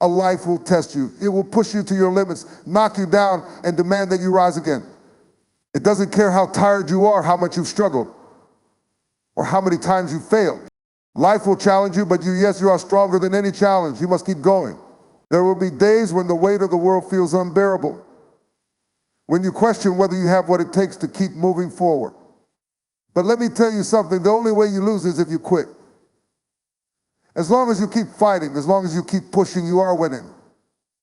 A life will test you. It will push you to your limits, knock you down, and demand that you rise again. It doesn't care how tired you are, how much you've struggled, or how many times you failed. Life will challenge you, but yes, you are stronger than any challenge. You must keep going. There will be days when the weight of the world feels unbearable, when you question whether you have what it takes to keep moving forward. But let me tell you something, the only way you lose is if you quit. As long as you keep fighting, as long as you keep pushing, you are winning.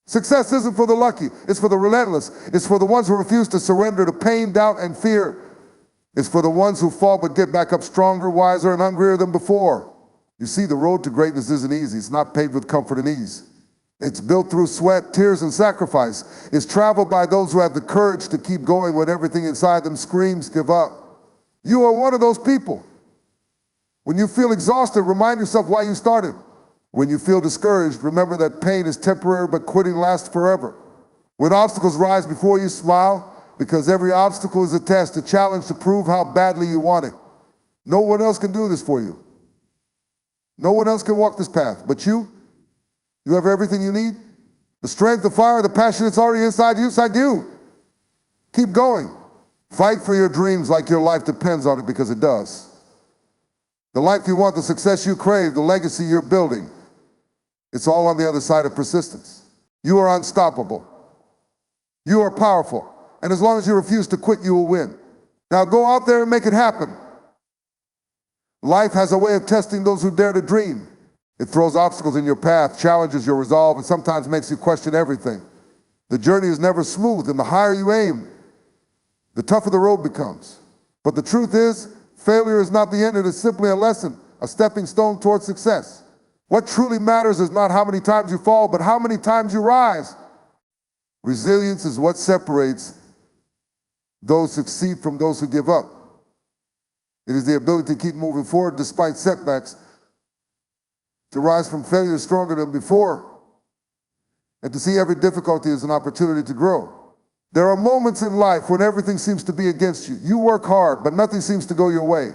Success isn't for the lucky, it's for the relentless. It's for the ones who refuse to surrender to pain, doubt, and fear. It's for the ones who fall but get back up stronger, wiser, and hungrier than before. You see, the road to greatness isn't easy. It's not paved with comfort and ease. It's built through sweat, tears, and sacrifice. It's traveled by those who have the courage to keep going when everything inside them screams, give up. You are one of those people. When you feel exhausted, remind yourself why you started. When you feel discouraged, remember that pain is temporary, but quitting lasts forever. When obstacles rise before you, smile, because every obstacle is a test, a challenge to prove how badly you want it. No one else can do this for you. No one else can walk this path, but you have everything you need. The strength, the fire, the passion, it's already inside you. Keep going. Fight for your dreams like your life depends on it, because it does. The life you want, the success you crave, the legacy you're building, it's all on the other side of persistence. You are unstoppable. You are powerful. And as long as you refuse to quit, you will win. Now go out there and make it happen. Life has a way of testing those who dare to dream. It throws obstacles in your path, challenges your resolve, and sometimes makes you question everything. The journey is never smooth, and the higher you aim, the tougher the road becomes. But the truth is, failure is not the end. It is simply a lesson, a stepping stone towards success. What truly matters is not how many times you fall, but how many times you rise. Resilience is what separates those who succeed from those who give up. It is the ability to keep moving forward despite setbacks, to rise from failure stronger than before, and to see every difficulty as an opportunity to grow. There are moments in life when everything seems to be against you. You work hard, but nothing seems to go your way.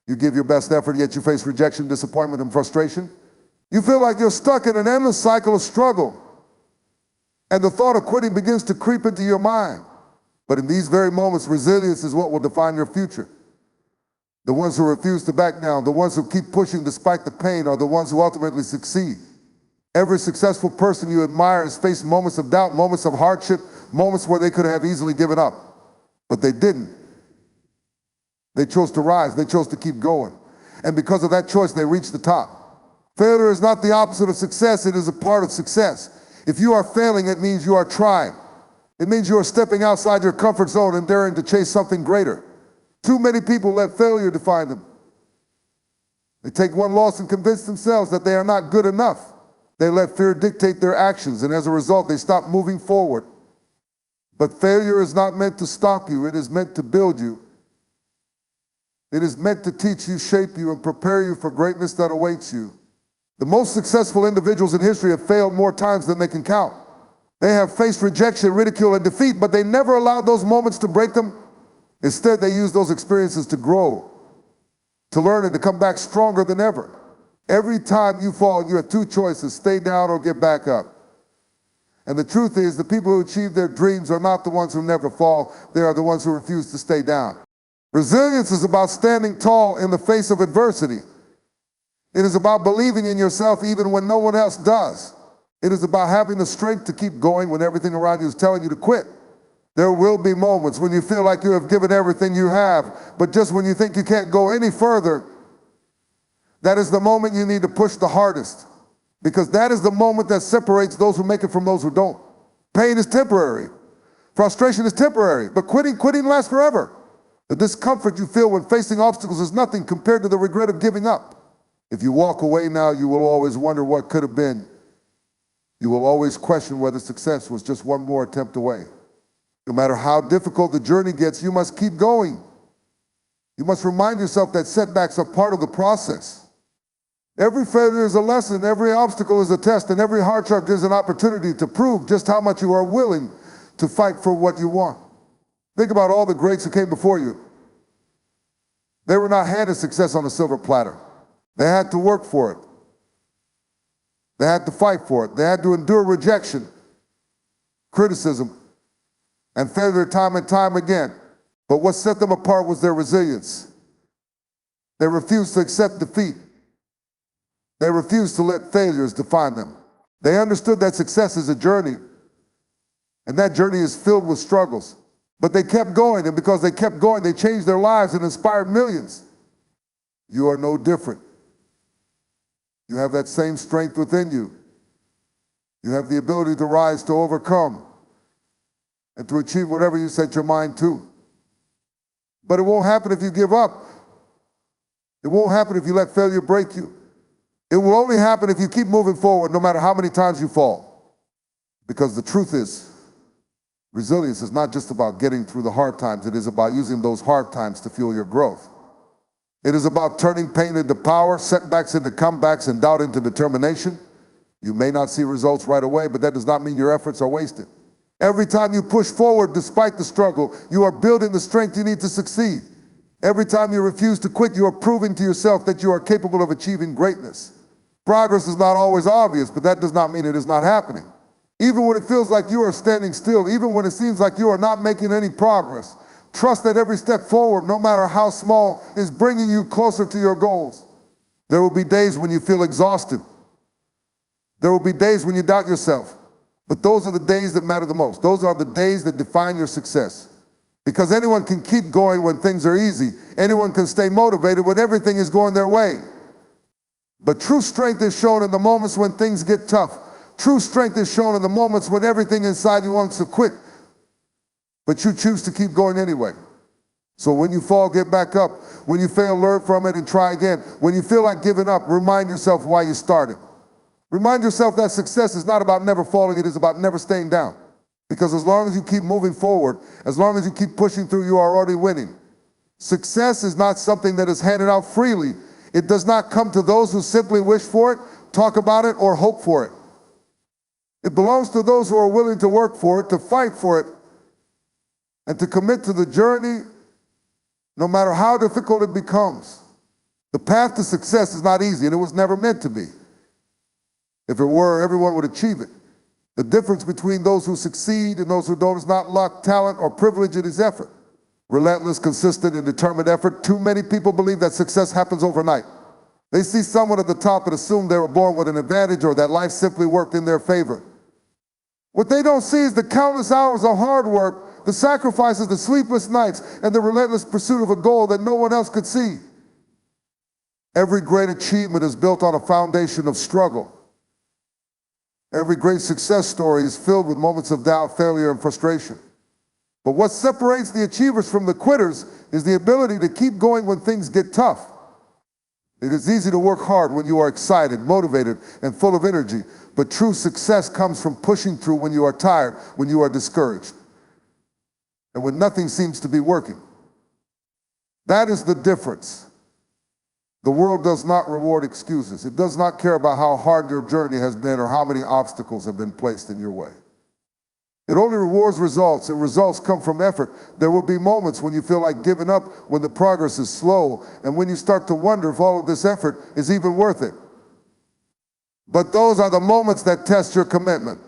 You give your best effort, yet you face rejection, disappointment, and frustration. You feel like you're stuck in an endless cycle of struggle, and the thought of quitting begins to creep into your mind. But in these very moments, resilience is what will define your future. The ones who refuse to back down, the ones who keep pushing despite the pain, are the ones who ultimately succeed. Every successful person you admire has faced moments of doubt, moments of hardship, moments where they could have easily given up, but they didn't. They chose to rise, they chose to keep going. And because of that choice, they reached the top. Failure is not the opposite of success, it is a part of success. If you are failing, it means you are trying. It means you are stepping outside your comfort zone and daring to chase something greater. Too many people let failure define them. They take one loss and convince themselves that they are not good enough. They let fear dictate their actions, and as a result, they stop moving forward. But failure is not meant to stop you. It is meant to build you. It is meant to teach you, shape you, and prepare you for greatness that awaits you. The most successful individuals in history have failed more times than they can count. They have faced rejection, ridicule, and defeat, but they never allowed those moments to break them. Instead, they used those experiences to grow, to learn, and to come back stronger than ever. Every time you fall, you have two choices: stay down or get back up. And the truth is, the people who achieve their dreams are not the ones who never fall. They are the ones who refuse to stay down. Resilience is about standing tall in the face of adversity. It is about believing in yourself even when no one else does. It is about having the strength to keep going when everything around you is telling you to quit. There will be moments when you feel like you have given everything you have, but just when you think you can't go any further, that is the moment you need to push the hardest, because that is the moment that separates those who make it from those who don't. Pain is temporary. Frustration is temporary, but quitting lasts forever. The discomfort you feel when facing obstacles is nothing compared to the regret of giving up. If you walk away now, you will always wonder what could have been. You will always question whether success was just one more attempt away. No matter how difficult the journey gets, you must keep going. You must remind yourself that setbacks are part of the process. Every failure is a lesson, every obstacle is a test, and every hardship is an opportunity to prove just how much you are willing to fight for what you want. Think about all the greats who came before you. They were not handed success on a silver platter. They had to work for it. They had to fight for it. They had to endure rejection, criticism, and failure time and time again. But what set them apart was their resilience. They refused to accept defeat. They refused to let failures define them. They understood that success is a journey, and that journey is filled with struggles. But they kept going, and because they kept going, they changed their lives and inspired millions. You are no different. You have that same strength within you. You have the ability to rise, to overcome, and to achieve whatever you set your mind to. But it won't happen if you give up. It won't happen if you let failure break you. It will only happen if you keep moving forward no matter how many times you fall. Because the truth is, resilience is not just about getting through the hard times. It is about using those hard times to fuel your growth. It is about turning pain into power, setbacks into comebacks, and doubt into determination. You may not see results right away, but that does not mean your efforts are wasted. Every time you push forward despite the struggle, you are building the strength you need to succeed. Every time you refuse to quit, you are proving to yourself that you are capable of achieving greatness. Progress is not always obvious, but that does not mean it is not happening. Even when it feels like you are standing still, even when it seems like you are not making any progress, trust that every step forward, no matter how small, is bringing you closer to your goals. There will be days when you feel exhausted. There will be days when you doubt yourself. But those are the days that matter the most. Those are the days that define your success. Because anyone can keep going when things are easy. Anyone can stay motivated when everything is going their way. But true strength is shown in the moments when things get tough. True strength is shown in the moments when everything inside you wants to quit, but you choose to keep going anyway. So when you fall, get back up. When you fail, learn from it and try again. When you feel like giving up, remind yourself why you started. Remind yourself that success is not about never falling, it is about never staying down. Because as long as you keep moving forward, as long as you keep pushing through, you are already winning. Success is not something that is handed out freely. It does not come to those who simply wish for it, talk about it, or hope for it. It belongs to those who are willing to work for it, to fight for it, and to commit to the journey no matter how difficult it becomes. The path to success is not easy, and it was never meant to be. If it were, everyone would achieve it. The difference between those who succeed and those who don't is not luck, talent, or privilege, it is effort. Relentless, consistent, and determined effort. Too many people believe that success happens overnight. They see someone at the top and assume they were born with an advantage or that life simply worked in their favor. What they don't see is the countless hours of hard work, the sacrifices, the sleepless nights, and the relentless pursuit of a goal that no one else could see. Every great achievement is built on a foundation of struggle. Every great success story is filled with moments of doubt, failure, and frustration. But what separates the achievers from the quitters is the ability to keep going when things get tough. It is easy to work hard when you are excited, motivated, and full of energy, but true success comes from pushing through when you are tired, when you are discouraged, and when nothing seems to be working. That is the difference. The world does not reward excuses. It does not care about how hard your journey has been or how many obstacles have been placed in your way. It only rewards results, and results come from effort. There will be moments when you feel like giving up, when the progress is slow, and when you start to wonder if all of this effort is even worth it. But those are the moments that test your commitment.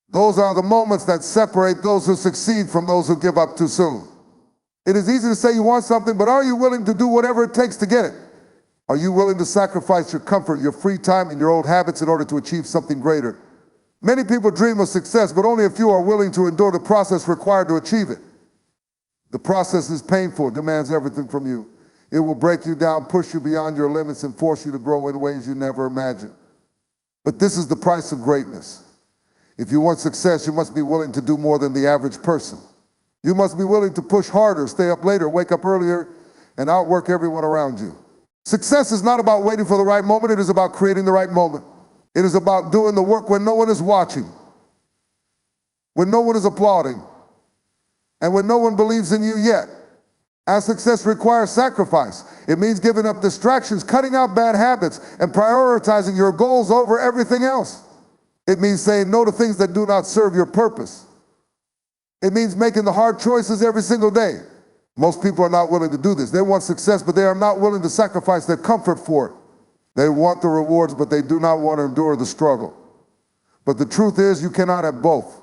Those are the moments that separate those who succeed from those who give up too soon. It is easy to say you want something, but are you willing to do whatever it takes to get it? Are you willing to sacrifice your comfort, your free time, and your old habits in order to achieve something greater? Many people dream of success, but only a few are willing to endure the process required to achieve it. The process is painful, demands everything from you. It will break you down, push you beyond your limits, and force you to grow in ways you never imagined. But this is the price of greatness. If you want success, you must be willing to do more than the average person. You must be willing to push harder, stay up later, wake up earlier, and outwork everyone around you. Success is not about waiting for the right moment, it is about creating the right moment. It is about doing the work when no one is watching, when no one is applauding, and when no one believes in you yet. As success requires sacrifice, it means giving up distractions, cutting out bad habits, and prioritizing your goals over everything else. It means saying no to things that do not serve your purpose. It means making the hard choices every single day. Most people are not willing to do this. They want success, but they are not willing to sacrifice their comfort for it. They want the rewards, but they do not want to endure the struggle. But the truth is, you cannot have both.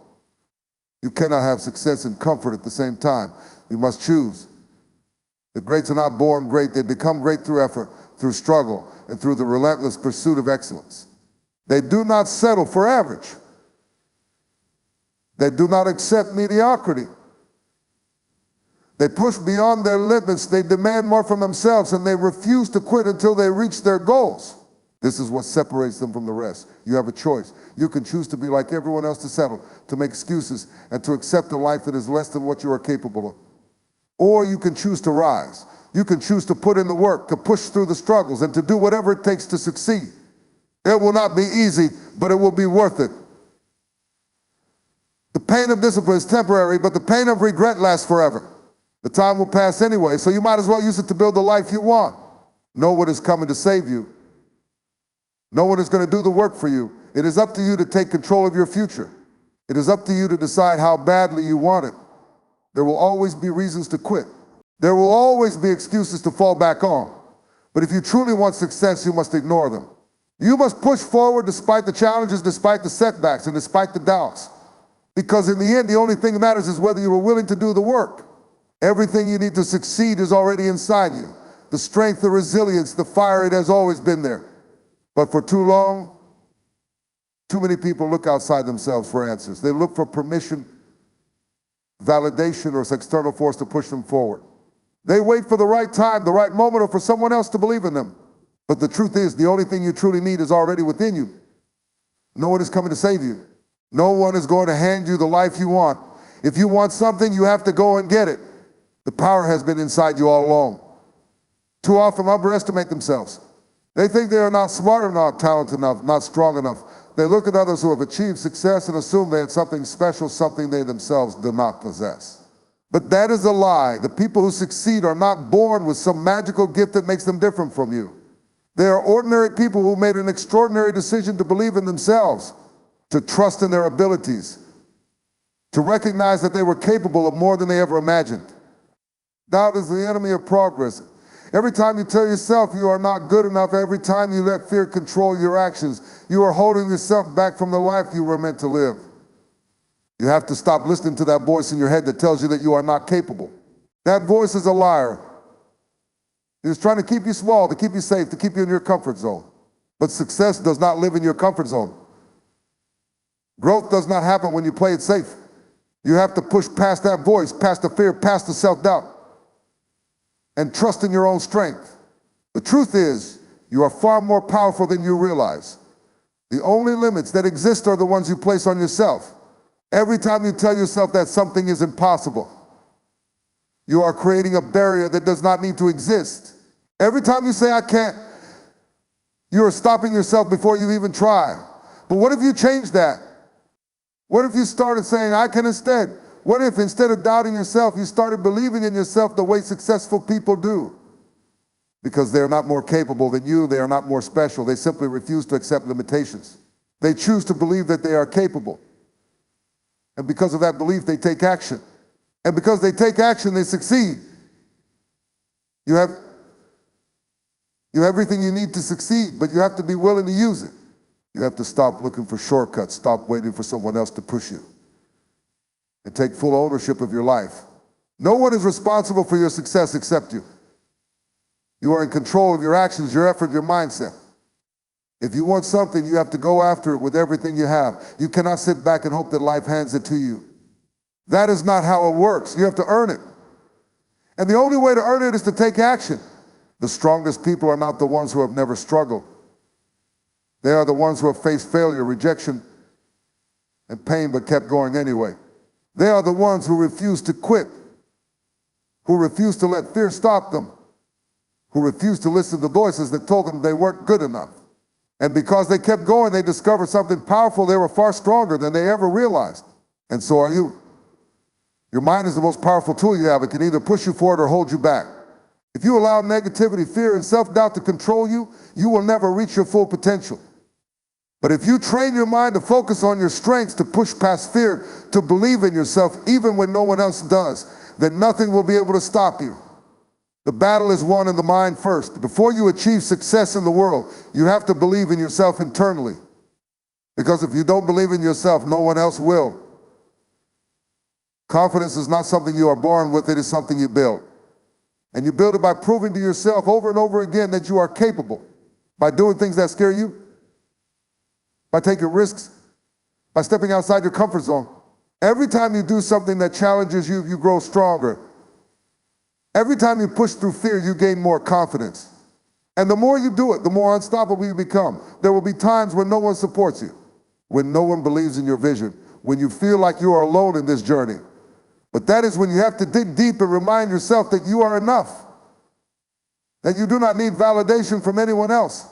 You cannot have success and comfort at the same time. You must choose. The greats are not born great. They become great through effort, through struggle, and through the relentless pursuit of excellence. They do not settle for average. They do not accept mediocrity. They push beyond their limits. They demand more from themselves, and they refuse to quit until they reach their goals. This is what separates them from the rest. You have a choice. You can choose to be like everyone else, to settle, to make excuses, and to accept a life that is less than what you are capable of. Or you can choose to rise. You can choose to put in the work, to push through the struggles, and to do whatever it takes to succeed. It will not be easy, but it will be worth it. The pain of discipline is temporary, but the pain of regret lasts forever. The time will pass anyway, so you might as well use it to build the life you want. No one is coming to save you. No one is going to do the work for you. It is up to you to take control of your future. It is up to you to decide how badly you want it. There will always be reasons to quit. There will always be excuses to fall back on. But if you truly want success, you must ignore them. You must push forward despite the challenges, despite the setbacks, and despite the doubts. Because in the end, the only thing that matters is whether you are willing to do the work. Everything you need to succeed is already inside you. The strength, the resilience, the fire, it has always been there. But for too long, too many people look outside themselves for answers. They look for permission, validation, or some external force to push them forward. They wait for the right time, the right moment, or for someone else to believe in them. But the truth is, the only thing you truly need is already within you. No one is coming to save you. No one is going to hand you the life you want. If you want something, you have to go and get it. The power has been inside you all along. Too often underestimate themselves. They think they are not smart enough, talented enough, not strong enough. They look at others who have achieved success and assume they had something special, something they themselves do not possess. But that is a lie. The people who succeed are not born with some magical gift that makes them different from you. They are ordinary people who made an extraordinary decision to believe in themselves, to trust in their abilities, to recognize that they were capable of more than they ever imagined. Doubt is the enemy of progress. Every time you tell yourself you are not good enough, every time you let fear control your actions, you are holding yourself back from the life you were meant to live. You have to stop listening to that voice in your head that tells you that you are not capable. That voice is a liar. It is trying to keep you small, to keep you safe, to keep you in your comfort zone. But success does not live in your comfort zone. Growth does not happen when you play it safe. You have to push past that voice, past the fear, past the self-doubt, and trust in your own strength. The truth is, you are far more powerful than you realize. The only limits that exist are the ones you place on yourself. Every time you tell yourself that something is impossible, you are creating a barrier that does not need to exist. Every time you say, I can't, you are stopping yourself before you even try. But what if you change that? What if you started saying, I can instead? What if instead of doubting yourself, you started believing in yourself the way successful people do? Because they're not more capable than you, they are not more special. They simply refuse to accept limitations. They choose to believe that they are capable. And because of that belief, they take action. And because they take action, they succeed. You have everything you need to succeed, but you have to be willing to use it. You have to stop looking for shortcuts, stop waiting for someone else to push you, and take full ownership of your life. No one is responsible for your success except you. You are in control of your actions, your effort, your mindset. If you want something, you have to go after it with everything you have. You cannot sit back and hope that life hands it to you. That is not how it works. You have to earn it. And the only way to earn it is to take action. The strongest people are not the ones who have never struggled. They are the ones who have faced failure, rejection, and pain but kept going anyway. They are the ones who refuse to quit, who refuse to let fear stop them, who refuse to listen to voices that told them they weren't good enough. And because they kept going, they discovered something powerful. They were far stronger than they ever realized. And so are you. Your mind is the most powerful tool you have. It can either push you forward or hold you back. If you allow negativity, fear, and self-doubt to control you, you will never reach your full potential. But if you train your mind to focus on your strengths, to push past fear, to believe in yourself even when no one else does, then nothing will be able to stop you. The battle is won in the mind first. Before you achieve success in the world, you have to believe in yourself internally. Because if you don't believe in yourself, no one else will. Confidence is not something you are born with, it is something you build. And you build it by proving to yourself over and over again that you are capable. By doing things that scare you, by taking risks, by stepping outside your comfort zone. Every time you do something that challenges you, you grow stronger. Every time you push through fear, you gain more confidence. And the more you do it, the more unstoppable you become. There will be times when no one supports you, when no one believes in your vision, when you feel like you are alone in this journey. But that is when you have to dig deep and remind yourself that you are enough, that you do not need validation from anyone else,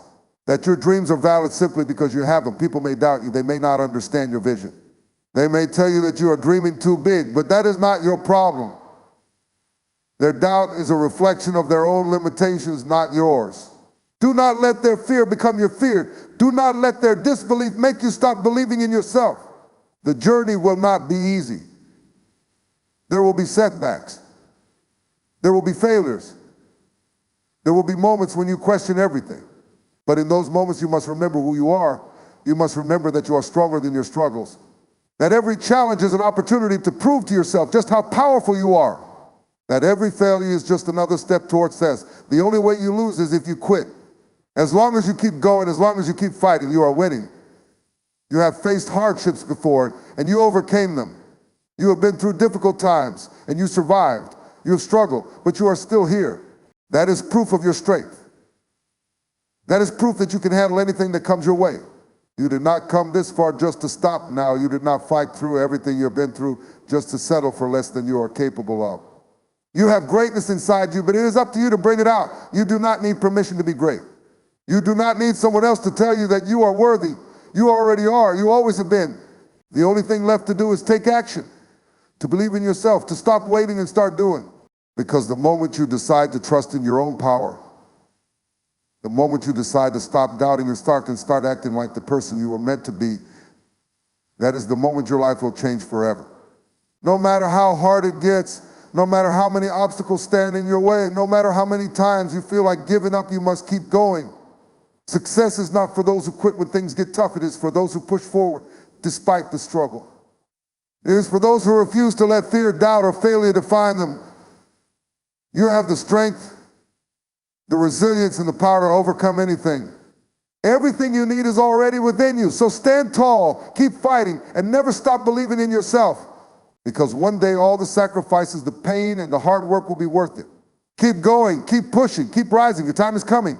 that your dreams are valid simply because you have them. People may doubt you. They may not understand your vision. They may tell you that you are dreaming too big, but that is not your problem. Their doubt is a reflection of their own limitations, not yours. Do not let their fear become your fear. Do not let their disbelief make you stop believing in yourself. The journey will not be easy. There will be setbacks. There will be failures. There will be moments when you question everything. But in those moments, you must remember who you are. You must remember that you are stronger than your struggles. That every challenge is an opportunity to prove to yourself just how powerful you are. That every failure is just another step towards success. The only way you lose is if you quit. As long as you keep going, as long as you keep fighting, you are winning. You have faced hardships before, and you overcame them. You have been through difficult times, and you survived. You have struggled, but you are still here. That is proof of your strength. That is proof that you can handle anything that comes your way. You did not come this far just to stop now. You did not fight through everything you've been through just to settle for less than you are capable of. You have greatness inside you, but it is up to you to bring it out. You do not need permission to be great. You do not need someone else to tell you that you are worthy. You already are. You always have been. The only thing left to do is take action, to believe in yourself, to stop waiting and start doing. Because the moment you decide to trust in your own power, the moment you decide to stop doubting and start acting like the person you were meant to be, that is the moment your life will change forever. No matter how hard it gets, no matter how many obstacles stand in your way, no matter how many times you feel like giving up, you must keep going. Success is not for those who quit when things get tough. It is for those who push forward despite the struggle. It is for those who refuse to let fear, doubt, or failure define them. You have the strength, the resilience, and the power to overcome anything. Everything you need is already within you. So stand tall, keep fighting, and never stop believing in yourself. Because one day all the sacrifices, the pain, and the hard work will be worth it. Keep going, keep pushing, keep rising. Your time is coming.